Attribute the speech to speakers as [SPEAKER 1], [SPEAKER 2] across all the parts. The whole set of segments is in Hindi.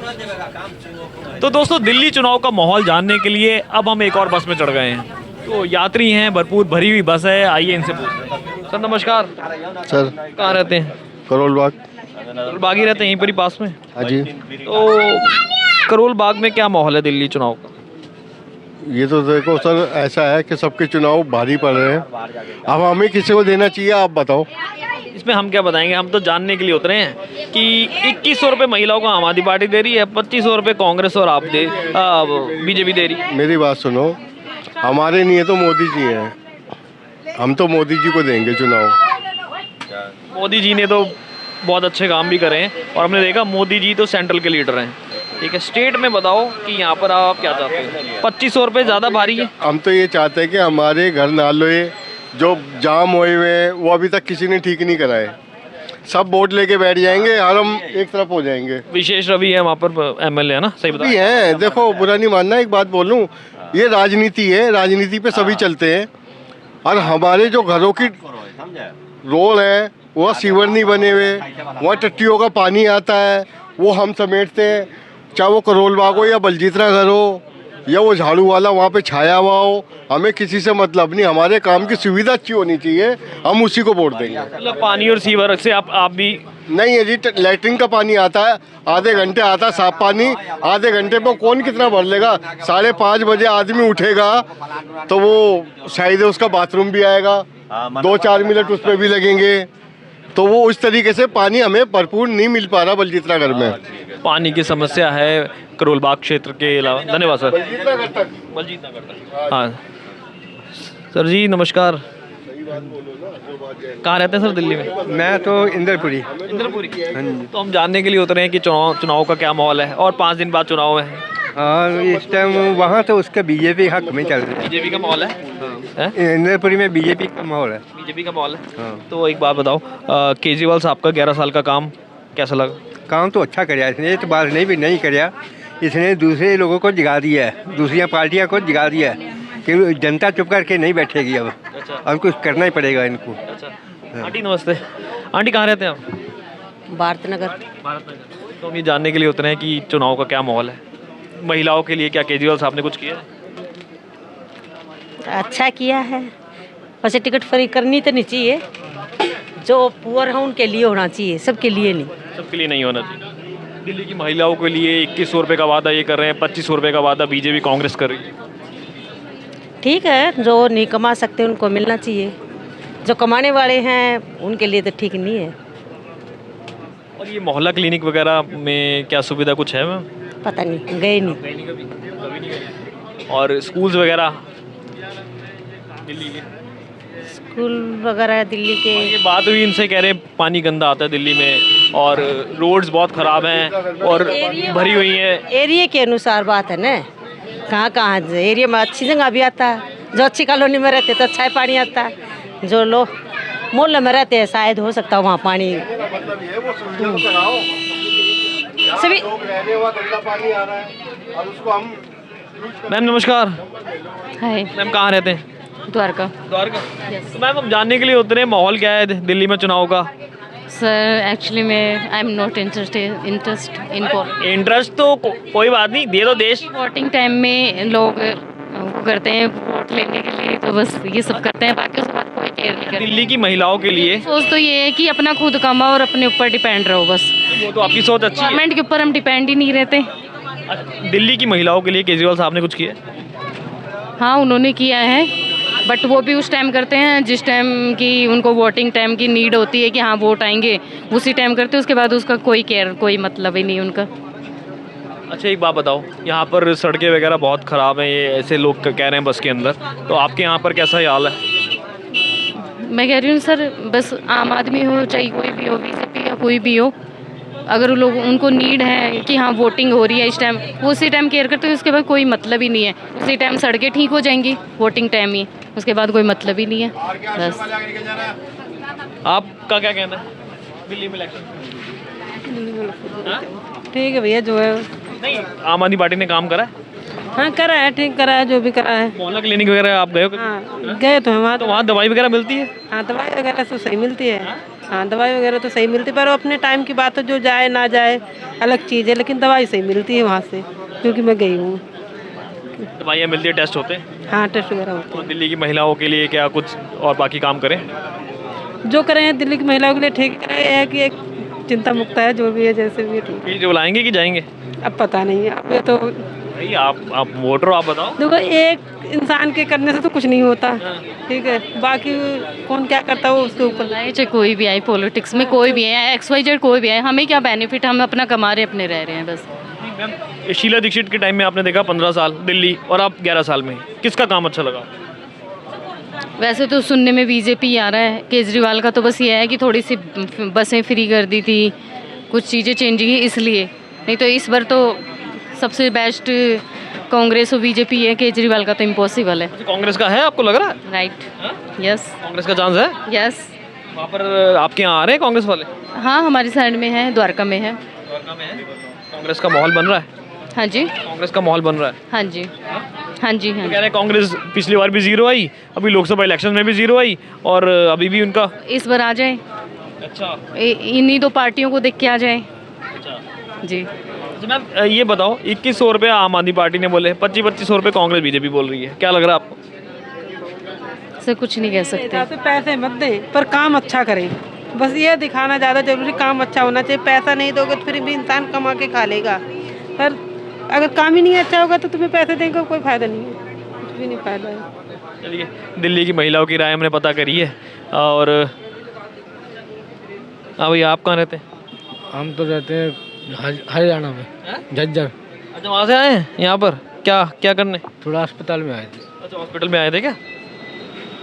[SPEAKER 1] तो दोस्तों, दिल्ली चुनाव का माहौल जानने के लिए अब हम एक और बस में चढ़ गए हैं। तो यात्री हैं, भरपूर भरी हुई बस है। आइए इनसे पूछते हैं। सर नमस्कार।
[SPEAKER 2] सर
[SPEAKER 1] कहाँ रहते हैं?
[SPEAKER 2] करोल बाग।
[SPEAKER 1] करोल बाग ही रहते हैं, यहीं पर ही पास में?
[SPEAKER 2] हाँ जी।
[SPEAKER 1] तो करोल बाग में क्या माहौल है दिल्ली चुनाव का?
[SPEAKER 2] ये तो देखो सर, ऐसा है कि सबके चुनाव भारी पड़ रहे हैं। अब हमें किसी को देना चाहिए, आप बताओ।
[SPEAKER 1] इसमें हम क्या बताएंगे, हम तो जानने के लिए उतरे हैं कि 2100 रुपये महिलाओं को आम आदमी पार्टी दे रही है, 2500 रुपये कांग्रेस और आप बीजेपी दे रही है।
[SPEAKER 2] मेरी बात सुनो, हमारे नहीं है तो मोदी जी हैं। हम तो मोदी जी को देंगे चुनाव।
[SPEAKER 1] मोदी जी ने तो बहुत अच्छे काम भी करे हैं और हमने देखा मोदी जी तो सेंट्रल के लीडर हैं। ठीक है, स्टेट में बताओ कि यहाँ पर आप क्या चाहते हैं? 2500 रुपये ज़्यादा भारी है।
[SPEAKER 2] हम तो ये चाहते हैं कि हमारे घर नाले जो जाम हुए हुए हैं वो अभी तक किसी ने ठीक नहीं कराए। सब वोट लेके बैठ जाएंगे और हम एक तरफ हो जाएंगे।
[SPEAKER 1] विशेष रवि है वहाँ पर, एमएलए है ना, सही बता?
[SPEAKER 2] भी है, देखो बुरा नहीं मानना, एक बात बोलूं, ये राजनीति है, राजनीति पे सभी चलते हैं। और हमारे जो घरों की रोड है वह सीवर नहीं बने हुए, वहाँ टट्टियों का पानी आता है, वो हम समेटते हैं। चाहे वो करोल बाग हो या बलजीतरा घर हो या वो झाड़ू वाला वहाँ पे छाया हुआ हो, हमें किसी से मतलब नहीं। हमारे काम की सुविधा अच्छी होनी चाहिए, हम उसी को वोट देंगे।
[SPEAKER 1] मतलब पानी और सीवर से आप भी
[SPEAKER 2] नहीं है जी, लैट्रिन का पानी आता है, आधे घंटे आता है साफ पानी, आधे घंटे में कौन कितना भर लेगा? 5:30 बजे आदमी उठेगा तो वो शायद उसका बाथरूम भी आएगा, 2-4 मिनट उसमें भी लगेंगे। तो वो उस तरीके से पानी हमें भरपूर नहीं मिल पा रहा बलजीतरा घर में।
[SPEAKER 1] पानी की समस्या है करोल बाग क्षेत्र के अलावा। धन्यवाद सर।
[SPEAKER 2] बलजीतरा घर तक।
[SPEAKER 1] बलजीत नगर। हाँ सर जी नमस्कार। कहाँ रहते हैं सर दिल्ली में?
[SPEAKER 3] मैं तो इंद्रपुरी।
[SPEAKER 1] इंद्रपुरी। तो हम जानने के लिए उतरे हैं कि चुनाव का क्या माहौल है और 5 दिन बाद चुनाव है।
[SPEAKER 3] हाँ, इस टाइम वहाँ तो उसका बीजेपी हक में चल रहा है।
[SPEAKER 1] बीजेपी का माहौल है?
[SPEAKER 3] इंद्रपुरी में बीजेपी का माहौल है।
[SPEAKER 1] बीजेपी का माहौल है।
[SPEAKER 3] हाँ।
[SPEAKER 1] तो एक बात बताओ, केजरीवाल साहब का 11 साल का काम कैसा लगा?
[SPEAKER 3] काम तो अच्छा कराया इसने, ये तो बात नहीं कराया। इसने दूसरे लोगों को जगा दिया है, दूसरी पार्टियों को जगा दिया है कि जनता चुप करके नहीं बैठेगी अब।
[SPEAKER 1] अच्छा।
[SPEAKER 3] अब कुछ करना ही पड़ेगा इनको।
[SPEAKER 1] अच्छा। आंटी नमस्ते। आंटी कहाँ रहते हैं आप?
[SPEAKER 4] भारत नगर।
[SPEAKER 1] भारत नगर। तो हम ये जानने के लिए उतरे हैं कि चुनाव का क्या माहौल है, महिलाओं के लिए क्या केजरीवाल साहब ने कुछ किया है?
[SPEAKER 4] अच्छा किया है, वैसे टिकट फ्री करनी तो नहीं चाहिए, जो पुअर है उनके लिए होना चाहिए, सबके लिए नहीं।
[SPEAKER 1] सबके लिए नहीं होना चाहिए। दिल्ली की महिलाओं के लिए 2100 रुपये का वादा ये कर रहे हैं, 2500 रुपये का वादा बीजेपी कांग्रेस कर रही है।
[SPEAKER 4] ठीक है, जो नहीं कमा सकते उनको मिलना चाहिए, जो कमाने वाले हैं उनके लिए तो ठीक नहीं है।
[SPEAKER 1] और ये मोहल्ला क्लिनिक वगैरह में क्या सुविधा कुछ है मैम?
[SPEAKER 4] पता नहीं, गए नहीं।
[SPEAKER 1] कभी नहीं गए। और स्कूल्स वगैरह दिल्ली के?
[SPEAKER 4] स्कूल वगैरह दिल्ली के
[SPEAKER 1] ये बात हुई इनसे, कह रहे हैं पानी गंदा आता है दिल्ली में और रोड्स बहुत ख़राब हैं और भरी हुई हैं।
[SPEAKER 4] एरिया के अनुसार बात है ना, कहाँ एरिया में अच्छी जगह भी आता है, जो अच्छी कॉलोनी में रहते तो अच्छा ही पानी आता है, जो लोग मोहल्ले में रहते हैं शायद हो सकता है वहाँ पानी सभी।
[SPEAKER 1] मैम नमस्कार।
[SPEAKER 5] हाय।
[SPEAKER 1] मैम कहाँ रहते हैं?
[SPEAKER 5] द्वारका।
[SPEAKER 1] द्वारका। तो मैम हम जानने के लिए उतरे, माहौल क्या है दिल्ली में चुनाव का?
[SPEAKER 5] सर एक्चुअली मैं I am not interest in
[SPEAKER 1] interest तो कोई बात नहीं, दे दो देश।
[SPEAKER 5] वोटिंग टाइम में लोग वो करते हैं वोट लेने के लिए, तो बस ये सब करते हैं, बाकी उसके बाद कोई केयर नहीं करता।
[SPEAKER 1] दिल्ली की महिलाओं के लिए
[SPEAKER 5] सोच तो ये है कि अपना खुद कमाओ और अपने ऊपर डिपेंड रहो बस।
[SPEAKER 1] वो तो आपकी सोच अच्छी है।
[SPEAKER 5] गवर्नमेंट के ऊपर हम डिपेंड ही नहीं रहते।
[SPEAKER 1] दिल्ली की महिलाओं के लिए केजरीवाल साहब ने कुछ किया?
[SPEAKER 5] हाँ उन्होंने किया है, बट वो भी उस टाइम करते हैं जिस टाइम की उनको वोटिंग टाइम की नीड होती है कि हाँ वोट आएंगे, उसी टाइम करते हैं, उसके बाद उसका कोई केयर कोई मतलब ही नहीं उनका।
[SPEAKER 1] अच्छा एक बात बताओ, यहाँ पर सड़कें वगैरह बहुत ख़राब हैं, ये ऐसे लोग कह रहे हैं बस के अंदर, तो आपके यहाँ पर कैसा हाल है?
[SPEAKER 5] मैं कह रही हूँ सर, बस आम आदमी हो चाहे कोई भी हो, बीजेपी या कोई भी हो, अगर लोग उनको नीड है कि हाँ वोटिंग हो रही है इस टाइम, वो उसी टाइम केयर करते हैं, उसके बाद कोई मतलब ही नहीं है। उसी टाइम सड़कें ठीक हो जाएंगी वोटिंग टाइम ही, उसके बाद कोई मतलब ही नहीं है बस।
[SPEAKER 1] आपका क्या कहना है दिल्ली में इलेक्शन?
[SPEAKER 6] ठीक है भैया, जो है
[SPEAKER 1] नहीं, आम आदमी पार्टी ने काम करा है?
[SPEAKER 6] हाँ करा है, ठीक करा है, जो भी करा है।
[SPEAKER 1] मोहल्ला क्लिनिक वगैरह आप गए हो?
[SPEAKER 6] हाँ गए तो हैं वहाँ,
[SPEAKER 1] तो वहाँ दवाई वगैरह मिलती है?
[SPEAKER 6] हाँ दवाई वगैरह तो सही मिलती है। हाँ दवाई वगैरह तो सही मिलती, पर अपने टाइम की बात है, जो जाए ना जाए अलग चीज़ है, लेकिन दवाई सही मिलती है वहाँ से, क्योंकि मैं गई हूँ।
[SPEAKER 1] दवाइयाँ मिलती है, टेस्ट होते हैं।
[SPEAKER 6] हाँ टेस्ट वगैरह होते
[SPEAKER 1] तो दिल्ली की महिलाओं के लिए क्या कुछ और बाकी काम करें?
[SPEAKER 6] हैं, जो करें दिल्ली की महिलाओं के लिए ठीक है कि एक चिंता मुक्त है, जो भी है जैसे भी है ठीक
[SPEAKER 1] कि जो बुलाएंगे कि जाएंगे?
[SPEAKER 6] है। अब पता नहीं है, अब ये तो
[SPEAKER 1] भाई आप वोटर हो, आप बताओ।
[SPEAKER 6] देखो एक इंसान के करने से तो कुछ नहीं होता, ठीक है, बाकी कौन क्या करता है वो उसके ऊपर।
[SPEAKER 5] आए चाहे कोई भी आए, पॉलिटिक्स में कोई भी है, XYZ कोई भी है, हमें क्या बेनिफिट, हम अपना कमा रहे अपने रह रहे हैं बस।
[SPEAKER 1] मैम शीला दीक्षित के टाइम में आपने देखा 15 साल दिल्ली, और आप 11 साल में, किसका काम अच्छा लगा?
[SPEAKER 5] वैसे तो सुनने में बीजेपी आ रहा है, केजरीवाल का तो बस ये है कि थोड़ी सी बसें फ्री कर दी थी, कुछ चीज़ें चेंज की इसलिए, नहीं तो इस बार तो सबसे बेस्ट कांग्रेस और बीजेपी है, केजरीवाल का तो इम्पॉसिबल है।
[SPEAKER 1] कांग्रेस का है, आपको लग रहा है?
[SPEAKER 5] राइट, यस
[SPEAKER 1] कांग्रेस का चांस है?
[SPEAKER 5] यस।
[SPEAKER 1] वहाँ पर आपके यहाँ आ रहे हैं कांग्रेस वाले?
[SPEAKER 5] हाँ हमारी साइड में है, द्वारका में है।
[SPEAKER 1] द्वारका में है? कांग्रेस का माहौल बन रहा है?
[SPEAKER 5] हाँ जी,
[SPEAKER 1] कांग्रेस का माहौल बन रहा है?
[SPEAKER 5] हाँ जी, हाँ जी, हाँ
[SPEAKER 1] कह रहे हैं कांग्रेस पिछली बार भी जीरो आई, अभी लोकसभा इलेक्शन में भी जीरो आई, और अभी भी उनका।
[SPEAKER 5] इस बार आ जाए,
[SPEAKER 1] अच्छा
[SPEAKER 5] इन्हीं दो पार्टियों को देख के आ जाए।
[SPEAKER 1] अच्छा।
[SPEAKER 5] जी।
[SPEAKER 1] अच्छा मैम ये बताओ, 2100 रुपये आम आदमी पार्टी ने बोले, 2500 रुपये कांग्रेस बीजेपी बोल रही है, क्या लग रहा है आपको?
[SPEAKER 5] सर कुछ नहीं कह सकते।
[SPEAKER 6] से पैसे मत दें पर काम अच्छा करें, बस ये दिखाना ज़्यादा जरूरी, काम अच्छा होना चाहिए। पैसा नहीं दोगे तो फिर भी इंसान कमा के खा लेगा, पर अगर काम ही नहीं अच्छा होगा तो तुम्हें पैसे देने का कोई फ़ायदा नहीं है, कुछ भी नहीं फ़ायदा है।
[SPEAKER 1] चलिए, दिल्ली की महिलाओं की राय हमने पता करी है। और हाँ भैया, आप कहाँ रहते हैं?
[SPEAKER 7] हम तो रहते हैं हरियाणा में, झज्जर।
[SPEAKER 1] अच्छा, वहाँ से आए हैं यहाँ पर, क्या करने?
[SPEAKER 7] थोड़ा अस्पताल में आए थे।
[SPEAKER 1] अच्छा, हॉस्पिटल में आए थे क्या?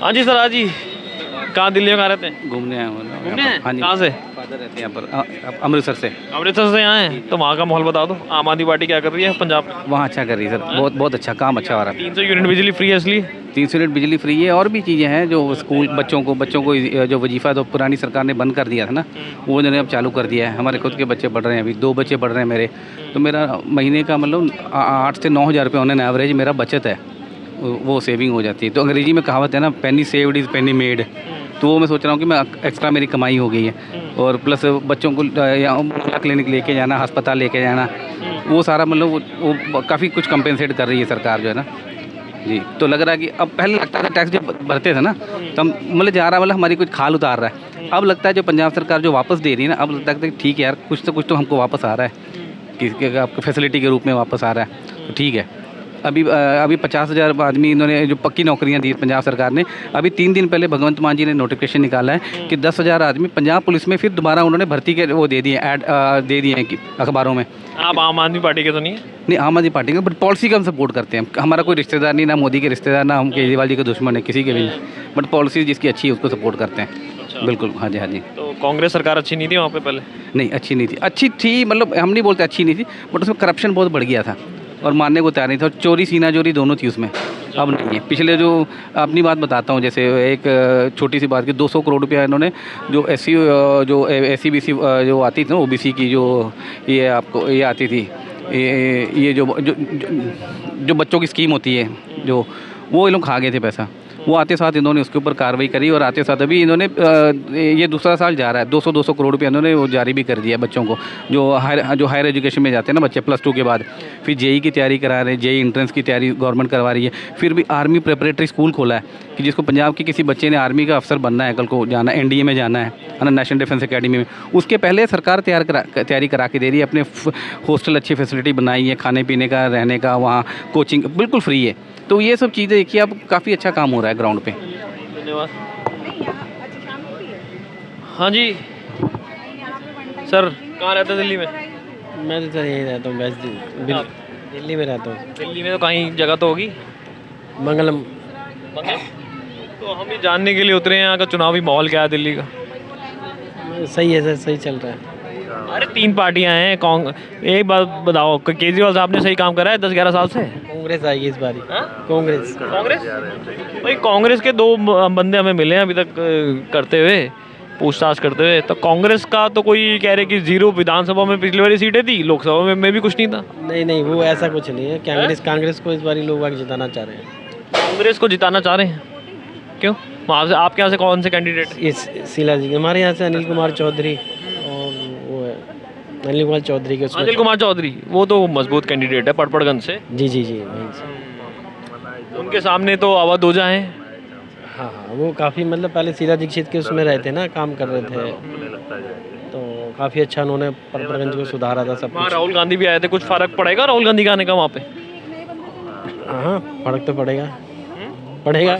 [SPEAKER 1] हाँ जी सर, हाँ जी, कहाँ दिल्ली में कहाँ रहते हैं?
[SPEAKER 8] घूमने आए हैं।
[SPEAKER 1] घूमने हैं?
[SPEAKER 8] हाँ जी।
[SPEAKER 1] कहाँ से?
[SPEAKER 8] फादर रहते हैं यहाँ पर, अमृतसर से।
[SPEAKER 1] अमृतसर से आए हैं, तो वहाँ का माहौल बता दो, आम आदमी पार्टी क्या कर रही है पंजाब में?
[SPEAKER 8] वहाँ अच्छा कर रही है सर, बहुत अच्छा काम अच्छा हो रहा है।
[SPEAKER 1] 300 यूनिट बिजली फ्री है इसलिए?
[SPEAKER 8] 300 यूनिट बिजली फ्री है, और भी चीज़ें हैं जो स्कूल बच्चों को जो वजीफ़ा तो पुरानी सरकार ने बंद कर दिया था ना, वो उन्होंने अब चालू कर दिया है। हमारे खुद के बच्चे पढ़ रहे हैं, अभी 2 बच्चे पढ़ रहे हैं मेरे, तो मेरा महीने का मतलब 8 से 9 हज़ार रुपये ऑन एन एवरेज मेरा बचत है, वो सेविंग हो जाती है। तो अंग्रेजी में कहावत है ना, पेनी सेव्ड इज़ पेनी मेड, तो वो मैं सोच रहा हूँ कि मैं एक्स्ट्रा मेरी कमाई हो गई है, और प्लस बच्चों को या क्लिनिक लेके जाना, अस्पताल लेके जाना, वो सारा मतलब वो काफ़ी कुछ कंपेंसेट कर रही है सरकार जो है ना जी। तो लग रहा है कि अब पहले लगता था टैक्स जब भरते थे ना, तो मतलब जा रहा मतलब हमारी कुछ खाल उतार रहा है। अब लगता है जो पंजाब सरकार जो वापस दे रही है ना, अब लगता है कि ठीक है यार, कुछ तो हमको वापस आ रहा है, कि आपको फैसिलिटी के रूप में वापस आ रहा है, तो ठीक है। अभी 50,000 आदमी इन्होंने जो पक्की नौकरियां दी पंजाब सरकार ने, अभी 3 दिन पहले भगवंत मान जी ने नोटिफिकेशन निकाला है कि 10,000 आदमी पंजाब पुलिस में फिर दोबारा उन्होंने भर्ती के वो दे दिए, ऐड दे दिए हैं अखबारों में।
[SPEAKER 1] आप आम आदमी पार्टी के तो नहीं है?
[SPEAKER 8] नहीं, आम आदमी पार्टी का, बट पॉलिसी का हम सपोर्ट करते हैं। हमारा कोई रिश्तेदार नहीं, ना मोदी के रिश्तेदार, ना हम केजरीवाल जी के दुश्मन है, किसी के भी नहीं, बट पॉलिसी जिसकी अच्छी है उसको सपोर्ट करते हैं। बिल्कुल, हाँ जी, हाँ जी।
[SPEAKER 1] तो कांग्रेस सरकार अच्छी नहीं थी वहाँ पे पहले?
[SPEAKER 8] नहीं, अच्छी नहीं थी, अच्छी थी मतलब हम नहीं बोलते अच्छी नहीं थी, बट उसमें करप्शन बहुत बढ़ गया था और मानने को तैयार नहीं था, और चोरी सीना चोरी दोनों थी उसमें, अब नहीं है। पिछले जो अपनी बात बताता हूँ, जैसे एक छोटी सी बात की 200 करोड़ रुपया इन्होंने जो SC BC जो आती थी ना, OBC की जो ये आपको ये आती थी, ये जो बच्चों की स्कीम होती है, जो वो ये लोग खा गए थे पैसा, वो आते साथ इन्होंने उसके ऊपर कार्रवाई करी, और आते साथ अभी इन्होंने ये दूसरा साल जा रहा है, 200 करोड़ रुपया इन्होंने वो जारी भी कर दिया बच्चों को, जो हायर एजुकेशन में जाते हैं ना बच्चे, +2 के बाद फिर JEE की तैयारी करा रहे हैं, JEE एंट्रेंस की तैयारी गवर्नमेंट करवा रही है। फिर भी आर्मी प्रिपरेटरी स्कूल खोला है कि जिसको पंजाब के किसी बच्चे ने आर्मी का अफसर बनना है, कल को जाना NDA में जाना है ना, नेशनल डिफेंस अकेडमी में, उसके पहले सरकार तैयारी करा के दे रही है। अपने हॉस्टल अच्छी फैसिलिटी बनाई है, खाने पीने का, रहने का, वहाँ कोचिंग बिल्कुल फ्री है। तो ये सब चीज़ें देखिए, अब काफ़ी अच्छा काम हो रहा है ग्राउंड पे।
[SPEAKER 1] धन्यवाद। हाँ जी सर, कहाँ रहते हैं दिल्ली में?
[SPEAKER 7] मैं तो सर यहीं रहता हूँ, दिल्ली में रहता हूँ।
[SPEAKER 1] दिल्ली में तो कहीं जगह तो होगी?
[SPEAKER 7] मंगलम।
[SPEAKER 1] तो हम ये जानने के लिए उतरे हैं यहाँ का चुनावी माहौल क्या है दिल्ली का?
[SPEAKER 7] सही है सर, सही चल रहा है।
[SPEAKER 1] अरे 3 पार्टियां हैं, एक बात बताओ, केजरीवाल साहब ने सही काम करा है 10-11 साल से?
[SPEAKER 7] कांग्रेस आएगी इस बारी।
[SPEAKER 1] हाँ?
[SPEAKER 7] कांग्रेस
[SPEAKER 1] भाई, कांग्रेस के 2 बंदे हमें मिले हैं अभी तक करते हुए, पूछताछ करते हुए। तो कांग्रेस का तो कोई कह रहे कि 0 विधानसभा में पिछली बारी सीटें थी, लोकसभा में भी कुछ नहीं था।
[SPEAKER 7] नहीं, वो ऐसा कुछ नहीं है। कांग्रेस को इस बारी लोग जिताना चाह रहे हैं।
[SPEAKER 1] कांग्रेस को जिताना चाह रहे हैं, क्यों? वहाँ से आपके यहाँ से कौन से कैंडिडेट?
[SPEAKER 7] इस शीला जी हमारे यहाँ से अनिल कुमार चौधरी और वो है अनिल कुमार चौधरी के उसमें
[SPEAKER 1] अनिल कुमार चौधरी, वो तो मजबूत कैंडिडेट है पड़पड़गंज से।
[SPEAKER 7] जी जी जी वहीं से।
[SPEAKER 1] उनके सामने तो अवध ओझा हैं।
[SPEAKER 7] हाँ हाँ वो काफ़ी मतलब पहले शीला दीक्षित के उसमें रहते ना, काम कर रहे थे, तो काफ़ी अच्छा उन्होंने पड़पड़गंज को सुधारा था सब
[SPEAKER 1] वहाँ
[SPEAKER 7] कुछ।
[SPEAKER 1] राहुल गांधी भी आए थे, कुछ फर्क पड़ेगा राहुल गांधी का आने का वहाँ पे?
[SPEAKER 7] हाँ फर्क तो पड़ेगा, पड़ेगा।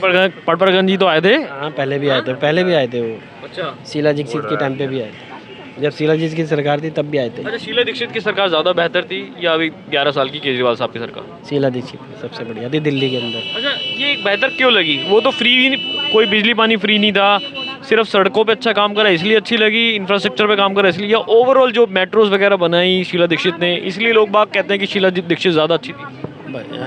[SPEAKER 1] पड़पड़गंज जी तो आए थे।
[SPEAKER 7] हाँ पहले भी आए थे वो।
[SPEAKER 1] अच्छा
[SPEAKER 7] शीला दीक्षित के टाइम पे भी आए थे, जब शीला दीक्षित की सरकार थी तब भी आए थे।
[SPEAKER 1] अच्छा, शीला दीक्षित की सरकार ज़्यादा बेहतर थी या अभी 11 साल की केजरीवाल साहब की सरकार?
[SPEAKER 7] शीला दीक्षित सबसे बढ़िया थी दिल्ली के अंदर।
[SPEAKER 1] अच्छा, ये बेहतर क्यों लगी? वो तो फ्री ही कोई बिजली पानी फ्री नहीं था, सिर्फ सड़कों पे अच्छा काम करा इसलिए अच्छी लगी, इंफ्रास्ट्रक्चर पे काम करा इसलिए, या ओवरऑल जो मेट्रोज वगैरह बनाई शीला दीक्षित ने इसलिए लोग बाग कहते हैं कि शीला दीक्षित ज़्यादा अच्छी थी?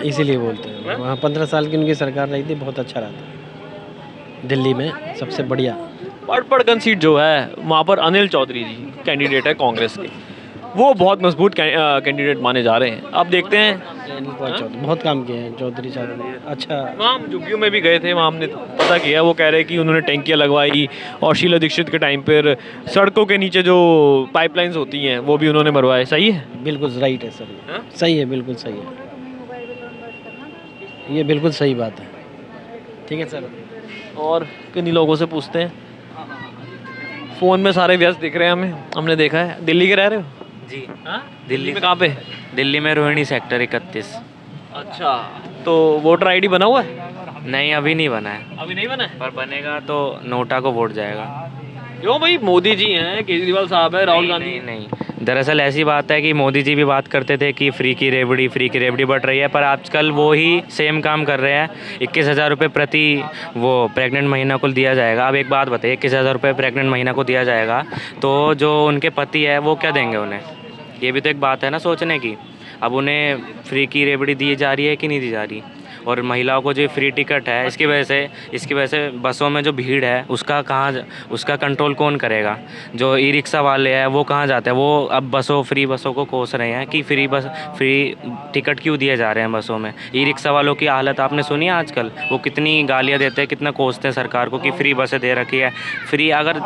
[SPEAKER 7] इसीलिए बोलते हैं, वहाँ 15 साल की उनकी सरकार रही थी, बहुत अच्छा रहा था दिल्ली में, सबसे बढ़िया।
[SPEAKER 1] पड़पड़गंज सीट जो है वहाँ पर अनिल चौधरी जी कैंडिडेट है कांग्रेस के, वो बहुत मजबूत कैंडिडेट माने जा रहे हैं। अब देखते हैं।
[SPEAKER 7] अनिल कुमार चौधरी बहुत काम किए हैं, चौधरी साहब ने अच्छा।
[SPEAKER 1] वहाँ हम झुग्गियों में भी गए थे, वहाँ हमने पता किया, वो कह रहे हैं कि उन्होंने टैंकियाँ लगवाई और शीला दीक्षित के टाइम पर सड़कों के नीचे जो पाइपलाइंस होती हैं वो भी उन्होंने मरवाए। सही है?
[SPEAKER 7] बिल्कुल राइट है सर,
[SPEAKER 1] हाँ?
[SPEAKER 7] सही है, बिल्कुल सही है, ये बिल्कुल सही बात है। ठीक है सर,
[SPEAKER 1] और किन्हीं लोगों से पूछते हैं। फ़ोन में सारे व्यस्त दिख रहे हैं हमें, हमने देखा है। दिल्ली के रह रहे हो?
[SPEAKER 9] जी
[SPEAKER 1] हाँ,
[SPEAKER 9] दिल्ली
[SPEAKER 1] में कहाँ पे?
[SPEAKER 9] दिल्ली में रोहिणी सेक्टर 31।
[SPEAKER 1] अच्छा, तो वोटर आईडी बना हुआ है?
[SPEAKER 9] नहीं अभी नहीं बना है,
[SPEAKER 1] अभी नहीं बना है।
[SPEAKER 9] पर बनेगा तो नोटा को वोट जाएगा।
[SPEAKER 1] क्यों भाई, मोदी जी हैं, केजरीवाल साहब है, राहुल गांधी।
[SPEAKER 9] नहीं नहीं, दरअसल ऐसी बात है कि मोदी जी भी बात करते थे कि फ्री की रेवड़ी बढ़ रही है, पर आजकल वो ही सेम काम कर रहे हैं। 21,000 रुपये प्रति वो प्रेग्नेंट महीना को दिया जाएगा। अब एक बात बताइए, 21,000 रुपये प्रेग्नेंट महीना को दिया जाएगा तो जो उनके पति है वो क्या देंगे उन्हें? ये भी तो एक बात है ना सोचने की। अब उन्हें फ्री की रेवड़ी दी जा रही है कि नहीं दी जा रही? और महिलाओं को जो फ्री टिकट है, इसकी वजह से बसों में जो भीड़ है उसका कंट्रोल कौन करेगा? जो ई रिक्शा वाले हैं वो कहाँ जाते हैं? वो अब फ्री बसों को कोस रहे हैं कि फ्री टिकट क्यों दिए जा रहे हैं बसों में। ई रिक्शा वालों की हालत आपने सुनी है आजकल, वो कितनी गालियाँ देते हैं, कितना कोसते हैं सरकार को कि फ्री बसें दे रखी है। फ्री अगर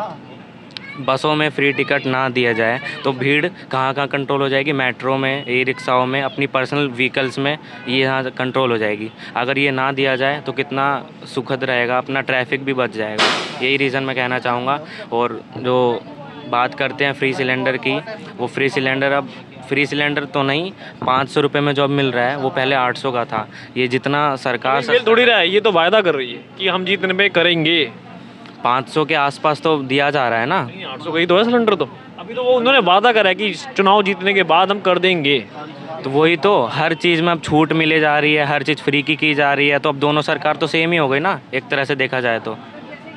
[SPEAKER 9] बसों में फ्री टिकट ना दिया जाए तो भीड़ कहाँ कंट्रोल हो जाएगी? मेट्रो में, ई रिक्शाओं में, अपनी पर्सनल व्हीकल्स में ये यहाँ कंट्रोल हो जाएगी। अगर ये ना दिया जाए तो कितना सुखद रहेगा, अपना ट्रैफिक भी बच जाएगा। यही रीज़न मैं कहना चाहूँगा। और जो बात करते हैं फ्री सिलेंडर की, वो फ्री सिलेंडर अब फ्री सिलेंडर तो नहीं, 500 रुपये में जो अब मिल रहा है वो पहले 800 का था। ये जितना सरकार
[SPEAKER 1] मिल थोड़ी रहा है, ये तो वायदा कर रही है कि हम जितने पे करेंगे।
[SPEAKER 9] 500 के आसपास तो दिया जा रहा है ना।
[SPEAKER 1] 800 का ही तो है सिलेंडर। तो अभी तो वो उन्होंने वादा करा है कि चुनाव जीतने के बाद हम कर देंगे।
[SPEAKER 9] तो वही तो, हर चीज़ में अब छूट मिले जा रही है, हर चीज़ फ्री की जा रही है, तो अब दोनों सरकार तो सेम ही हो गई ना एक तरह से देखा जाए तो।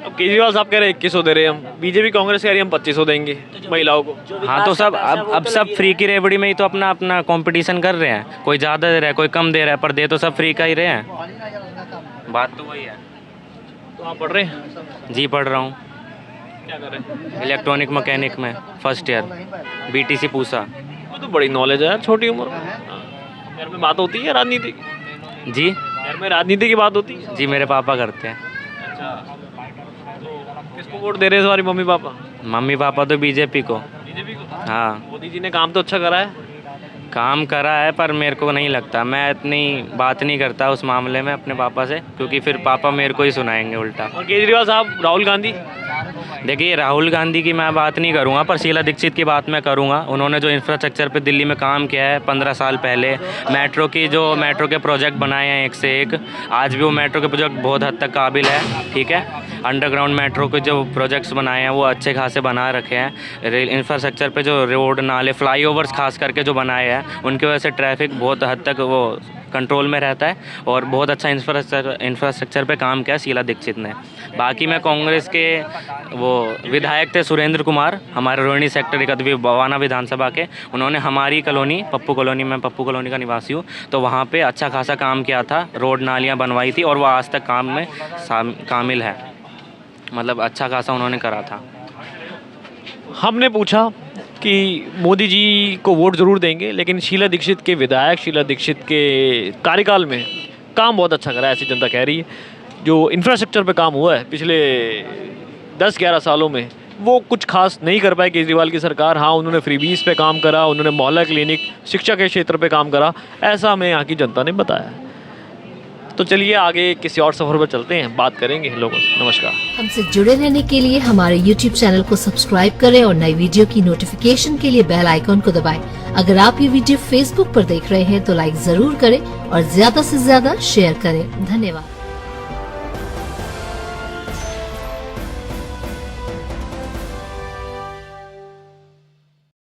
[SPEAKER 1] अब केजरीवाल साहब कह रहे हैं 2100 दे रहे हैं हम, बीजेपी कांग्रेस कह रही है हम 2500 देंगे महिलाओं को।
[SPEAKER 9] हाँ तो सब अब सब फ्री की रेवड़ी में ही तो अपना अपना कंपटीशन कर रहे हैं। कोई ज़्यादा दे रहा है, कोई कम दे रहा है, पर दे तो सब फ्री का ही रहे हैं। बात तो वही है।
[SPEAKER 1] तो आप पढ़ रहे हैं?
[SPEAKER 9] जी पढ़ रहा हूँ।
[SPEAKER 1] क्या कर रहे हैं?
[SPEAKER 9] इलेक्ट्रॉनिक मैकेनिक में फर्स्ट ईयर, BTC पूसा।
[SPEAKER 1] वो तो बड़ी नॉलेज है यार, छोटी उम्र में। घर में बात होती है राजनीति की?
[SPEAKER 9] जी
[SPEAKER 1] घर में राजनीति की बात होती है?
[SPEAKER 9] जी मेरे पापा करते हैं।
[SPEAKER 1] अच्छा, तो किसको वोट दे रहे हैं तुम्हारी मम्मी पापा?
[SPEAKER 9] मम्मी पापा तो बीजेपी को।
[SPEAKER 1] बीजेपी को?
[SPEAKER 9] हाँ
[SPEAKER 1] मोदी जी ने काम तो अच्छा करा है।
[SPEAKER 9] काम करा है, पर मेरे को नहीं लगता, मैं इतनी बात नहीं करता उस मामले में अपने पापा से, क्योंकि फिर पापा मेरे को ही सुनाएंगे उल्टा।
[SPEAKER 1] और केजरीवाल साहब, राहुल गांधी?
[SPEAKER 9] देखिए राहुल गांधी की मैं बात नहीं करूंगा, पर शीला दीक्षित की बात मैं करूंगा। उन्होंने जो इंफ्रास्ट्रक्चर पे दिल्ली में काम किया है 15 साल पहले, मेट्रो के प्रोजेक्ट बनाए हैं एक से एक, आज भी वो मेट्रो के प्रोजेक्ट बहुत हद तक काबिल है। ठीक है, अंडरग्राउंड मेट्रो के जो प्रोजेक्ट्स बनाए हैं वो अच्छे खासे बना रखे हैं। रेल इंफ्रास्ट्रक्चर पे जो रोड, नाले, फ्लाईओवर्स खास करके जो बनाए हैं, उनकी वजह से ट्रैफिक बहुत हद तक वो कंट्रोल में रहता है, और बहुत अच्छा इंफ्रास्ट्रक्चर पे काम किया शीला दीक्षित ने। बाकी मैं कांग्रेस के वो विधायक थे सुरेंद्र कुमार, हमारे रोहिणी सेक्टर 31 बवाना विधानसभा के, उन्होंने हमारी कॉलोनी पप्पू कॉलोनी, मैं पप्पू कॉलोनी का निवासी हूँ, तो वहाँ पे अच्छा खासा काम किया था, रोड नालियाँ बनवाई थी, और वो आज तक काम में कामिल है। मतलब अच्छा खासा उन्होंने करा था।
[SPEAKER 1] हमने पूछा कि मोदी जी को वोट ज़रूर देंगे, लेकिन शीला दीक्षित के विधायक, शीला दीक्षित के कार्यकाल में काम बहुत अच्छा करा है, ऐसी जनता कह रही है। जो इंफ्रास्ट्रक्चर पे काम हुआ है पिछले 10-11 सालों में, वो कुछ खास नहीं कर पाई केजरीवाल की सरकार। हाँ, उन्होंने फ्रीबीज पे काम करा, उन्होंने मोहल्ला क्लिनिक, शिक्षा के क्षेत्र पे काम करा, ऐसा हमें यहाँ की जनता ने बताया। तो चलिए आगे किसी और सफ़र पर चलते हैं, बात करेंगे लोगों से। नमस्कार।
[SPEAKER 10] हमसे जुड़े रहने के लिए हमारे YouTube चैनल को सब्सक्राइब करें और नई वीडियो की नोटिफिकेशन के लिए बेल आइकॉन को दबाएं। अगर आप ये वीडियो Facebook पर देख रहे हैं तो लाइक जरूर करें और ज्यादा से ज्यादा शेयर करें। धन्यवाद।